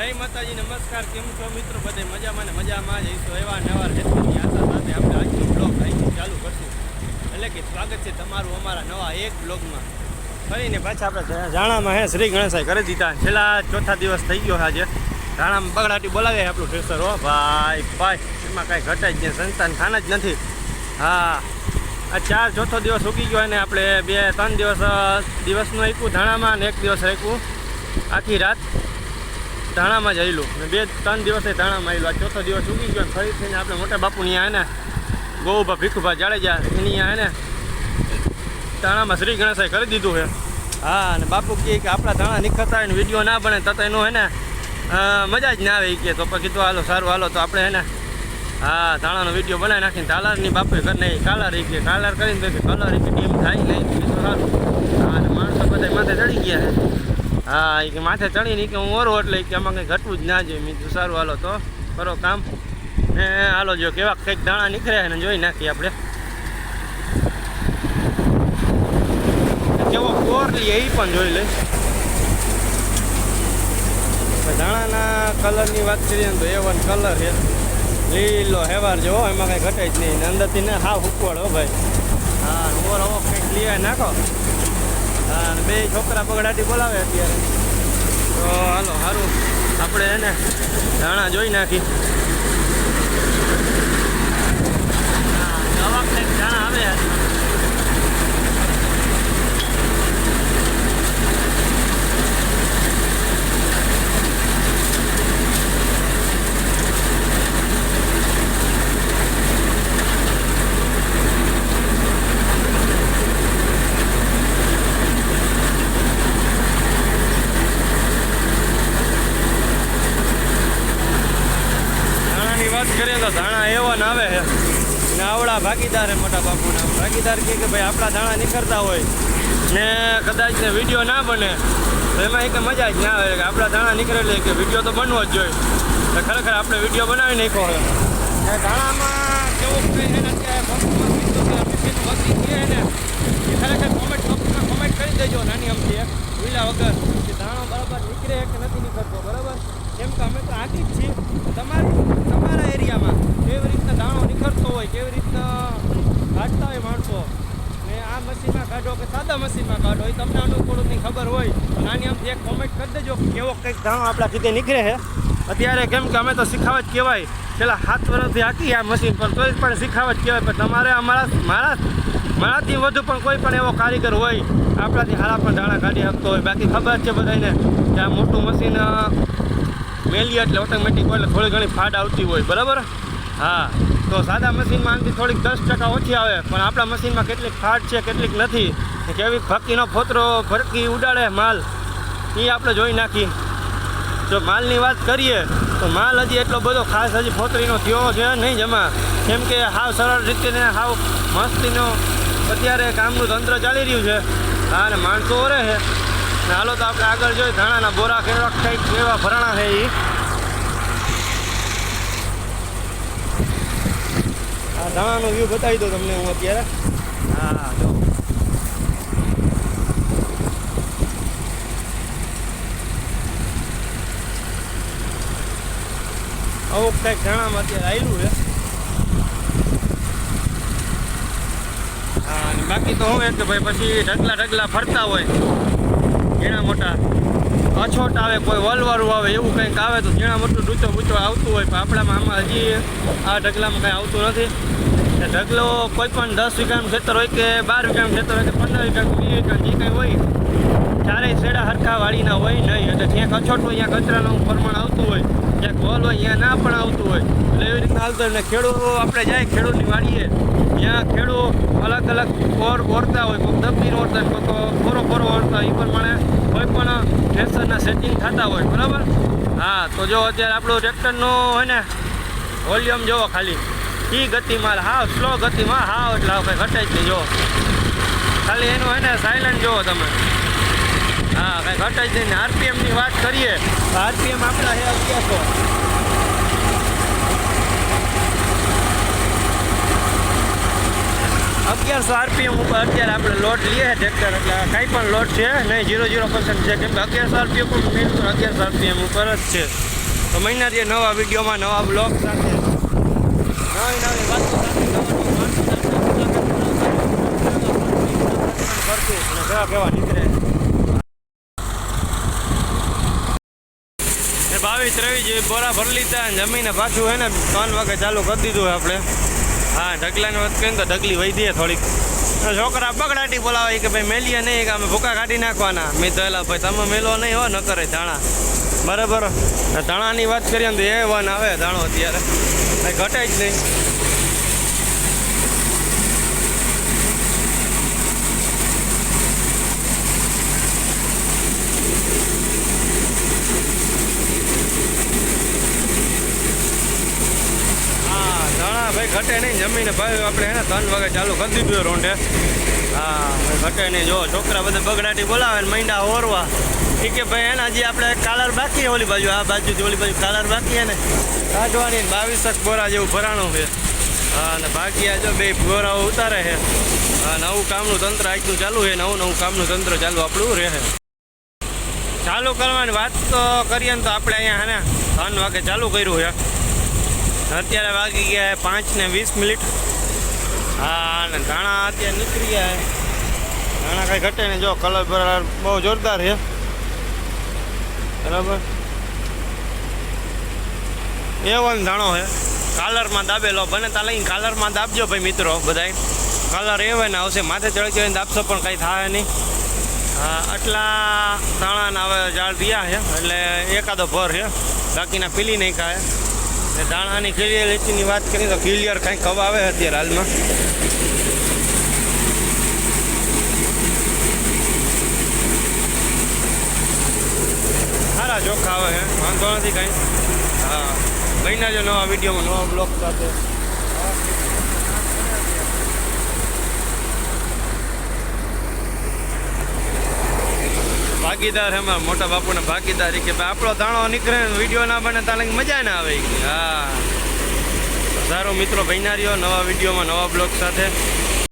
જય માતાજી, નમસ્કાર. કેમ છો મિત્રો? બધે મજામાં ને મજામાં જ હશો. એવા નવા હેતુની આશા સાથે આપણે આજનો બ્લોગ અહીંથી ચાલુ કરશું. એટલે કે સ્વાગત છે તમારું અમારા નવા એક બ્લોગમાં. ફરીને પાછા આપણે જાણામાં શ્રી ગણેશાઈ કરી દીધા. છેલ્લા ચોથા દિવસ થઈ ગયો આજે. જાણામાં બગડાટી બોલાવે આપણું ઠેસર. હો ભાઈ ભાઈ, એમાં કાંઈ ઘટે જ નહીં, સંતાન ખાન જ નથી. હા, આ ચોથો દિવસ ઉગી ગયો અને આપણે 2-3 દિવસનું આપ્યું ધાણામાં અને 1 દિવસ રાખ્યું આખી રાત ધાણામાં જ આવેલું ને 2-3 દિવસે ધાણામાં આવેલું. આ ચોથો દિવસ ઉગી ગયો. ફરીથી આપણે મોટા બાપુની આ ને ગોઉભા ભીખુભા જાડેજા એની આ ને ધાણામાં શ્રી ગણેશાઈ કરી દીધું છે. હા, અને બાપુ કહે કે આપણા ધાણા નીકળતા હોય ને વિડીયો ના બને તો એનું હે ને મજા જ ના આવે. કે તો કીધું હાલો સારું હાલો તો આપણે હે ને હા ધાણાનો વિડીયો બનાવી નાખીને કાલારની બાપુએ કરી નહીં કાલાર કે કાલાર કરીને તો કલર કે ટીમ થાય નહીં કીધું સારું. હા, અને માણસો બધા માથે ચડી ગયા છે. હા, એ કે માથે ચડીને કે હું ઓરો એટલે કે આમાં કંઈ ઘટવું જ ના જોઈએ. મીઠું સારું હાલો તો કરો કામ ને હાલો જો કેવા કંઈક દાણા નીકળે ને જોઈ નાખીએ આપણે કેવો કોર લઈએ એ પણ જોઈ લઈ. દાણાના કલરની વાત કરીએ ને તો A1 કલર છે, લીલો હેવાર જેવો, એમાં કંઈ ઘટે જ નહીં ને અંદરથી ને હાવ હુકવડ હો ભાઈ. હા, ઓર હવો કંઈક લઈએ નાખો. હા, અને 2 છોકરા બગડાટી બોલાવે અત્યારે તો હાલો સારું આપણે એને ધાણા જોઈ નાખી. હા, નવા કંઈક ધાણા આવે. કરીએ તો ધાણા A1 આવે છે ને આવડા ભાગીદાર છે મોટા બાપુના. ભાગીદાર કે ભાઈ આપણા ધાણા નીકળતા હોય ને કદાચ ને વિડીયો ના બને તો એમાં એક મજા જ ના આવે. કે આપણા ધાણા નીકળે કે વિડીયો તો બનવો જ જોઈએ. તો ખરેખર આપણે વિડીયો બનાવી નાખ્યો હોય ને ધાણામાં કેવું કંઈ છે ને અત્યારે વધી છે ને એ ખરેખર કોમેન્ટ કરી દેજો નાની અમથી એક વિલા વગર કે ધાણો બરાબર નીકળે કે નથી નીકળતો બરાબર. કેમ કે અમે તો આખી જ છીએ. તમારા એરિયામાં કેવી રીતના દાણો નીકળતો હોય, કેવી રીતના કાઢતા હોય માણસો ને આ મશીનમાં કાઢો કે સાદા મશીનમાં કાઢો એ તમને અનુકૂળની ખબર હોય તો નાની આમથી એક કોમેન્ટ કરી દેજો કે કેવો કંઈક દાણો આપણા કીધે નીકળે છે અત્યારે. કેમ કે અમે તો શીખાવા જ કહેવાય. છેલ્લા 7 વર્ષથી આખી આ મશીન પર તોય પણ શીખાવા જ કહેવાય. પણ તમારે મારાથી વધુ પણ કોઈ પણ એવો કારીગર હોય આપણાથી હારા પણ દાણા કાઢી શકતો હોય. બાકી ખબર છે બધાને કે આ મોટું મશીન મેલી એટલે ઓટોમેટિક હોય એટલે થોડી ઘણી ફાડ આવતી હોય બરાબર. હા, તો સાદા મશીનમાં આનાથી થોડીક 10% ઓછી આવે પણ આપણા મશીનમાં કેટલીક ફાડ છે કેટલીક નથી. કેવી ફકીનો ફોતરો ફરકી ઉડાડે માલ એ આપણે જોઈ નાખી. જો માલની વાત કરીએ તો માલ હજી એટલો બધો ખાસ હજી ફોતરીનો થયો છે નહીં જમા. કેમ કે હાવ સરળ રીતે ને હાવ મસ્તીનો અત્યારે કામનું તંત્ર ચાલી રહ્યું છે. હા, અને માણસો ઓરે છે ને હાલો તો આપણે આગળ જોઈએ ધાણાના બોરા કેવા કંઈક કેવા ભરાણા છે. આ ધાણાનો વ્યૂ બતાવી દો તમને હું અત્યારે. હા, જો આવું કંઈક ધાણામાં અત્યારે આવેલું છે. હા, અને બાકી તો હું કે ભાઈ પછી ઢગલા ફરતા હોય ઝીણા મોટા અછોટ આવે કોઈ વલવારું આવે એવું કંઈક આવે તો ઝીણા મોટું ડૂચો બૂચો આવતું હોય. પણ આપણામાં આમાં હજી આ ઢગલામાં કંઈ આવતું નથી. ઢગલો કોઈ પણ 10 વીઘાનું ખેતર હોય કે 12 વીઘાનું ખેતર હોય કે 15 વીઘાનું 20 વીઘાનું જે કંઈ હોય ચારેય શેડા હરખા વાળીના હોય નહીં. એટલે જ્યાં અછોટ હોય ત્યાં કચરાનું પ્રમાણ આવતું હોય, જ્યાં ગોલ હોય ત્યાં ના પણ આવતું હોય. એટલે એવી રીતના હાલતું હોય. ખેડૂત આપણે જાય ખેડૂતની વાડીએ ત્યાં ખેડૂત અલગ ઓરતા હોય, કોઈ દબીને ઓરતા હોય, કોઈ કોરો ઓરતા હોય. એ પ્રમાણે કોઈ પણ ફેશનના સેટિંગ થતા હોય બરાબર. હા, તો જો અત્યારે આપણું ટ્રેક્ટરનું હોય ને વોલ્યુમ જોવો ખાલી એ ગતિમાં હાવ સ્લો ગતિમાં હાવ એટલે હાવ કંઈ ઘટે જ નહીં. જો ખાલી એનું હોય ને સાયલન્ટ જોવો તમે. હા, કંઈ ઘટે જ નહીં. આરપીએમની વાત કરીએ તો આરપીએમ આપણા છે 1100 આરપીએમ ઉપર અત્યારે આપણે લોડ લઈએ ટ્રેક્ટર. એટલે કાંઈ પણ લોડ છે નહીં, 0% છે. કેમ કે 1100 આરપીએમ ઉપર 1100 આરપીએમ ઉપર જ છે. તો મહિના જે નવા વિડીયોમાં નવા બ્લોગ સાથે નવી નવી વાતો સાથે કરશું અને કેવા કેવા નીકળે 22-23 જેવી બોરા ભરી લીધા જમીને પાછું હે ને 3 વાગે ચાલુ કરી દીધું આપણે. હા ઢગલાની વાત કરીને તો ઢગલી વહી દઈએ થોડીક. છોકરા બગડાટી બોલાવે કે ભાઈ મેલીએ નહીં કે અમે ભૂકા કાઢી નાખવાના. મેં તો એલા ભાઈ તમે મેલો નહીં હો ન કરે ધાણા બરાબર. ધાણાની વાત કરીએ ને તો એ વન આવે ધાણો અત્યારે કંઈ ઘટે જ નહીં. ભાઈ ઘટે નહીં જમીને ભાઈ આપણે હે ને 3 વાગે ચાલુ કરી દીધું રોંઢે. હા ભાઈ ઘટે નહીં. જો છોકરા બધા બગડાટી બોલાવે ને મૈંડા ઓરવા એ કે ભાઈ એને હજી આપણે કાલર બાકી ઓલી બાજુ આ બાજુથી ઓલી બાજુ કાલર બાકી હે ને કાઢવાની 22 બોરા જેવું ભરાણું છે. હા અને બાકી આ જો 2 બોરાઓ ઉતારે છે. હા નવું કામનું તંત્ર આજનું ચાલુ છે. નવું કામનું તંત્ર ચાલુ આપણું રહે. ચાલુ કરવાની વાત તો કરીએ ને તો આપણે અહીંયા હે ને 3 વાગે ચાલુ કર્યું છે. અત્યારે વાગી ગયા 5:20. હા અને ધાણા અત્યારે નીકળી ગયા. ધાણા કાંઈ ઘટે ને જો કલર બરાબર બહુ જોરદાર છે બરાબર. એવન ધાણો છે કાલરમાં દાબેલો બને તા લઈને કાલરમાં દાબજો ભાઈ મિત્રો બધાય. કલર એવે ને આવશે માથે ચડી ચડીને દાબશો પણ કંઈ થાય નહીં. હા આટલા ધાણાના હવે ઝાડ રહ્યા છે એટલે એકાદો ભર છે બાકીના પીલી નહીં ખાય. દાણાની ક્લિયરિટીની વાત કરીએ તો ક્લિયર કાંઈક કવ આવે અત્યારે હાલમાં. સારા ચોખ્ખા આવે છે વાંધો નથી કાંઈ. હા મહિના જો નવા વિડીયોમાં નવા બ્લોગ સાથે. ભાગીદાર એમાં મોટા બાપુના ભાગીદારી કે ભાઈ આપણો દાણો નીકળે ને વિડીયો ના બને તાલે મજા ના આવે. હા સારો મિત્રો બન્યા રહ્યો નવા વિડીયોમાં નવા બ્લોગ સાથે.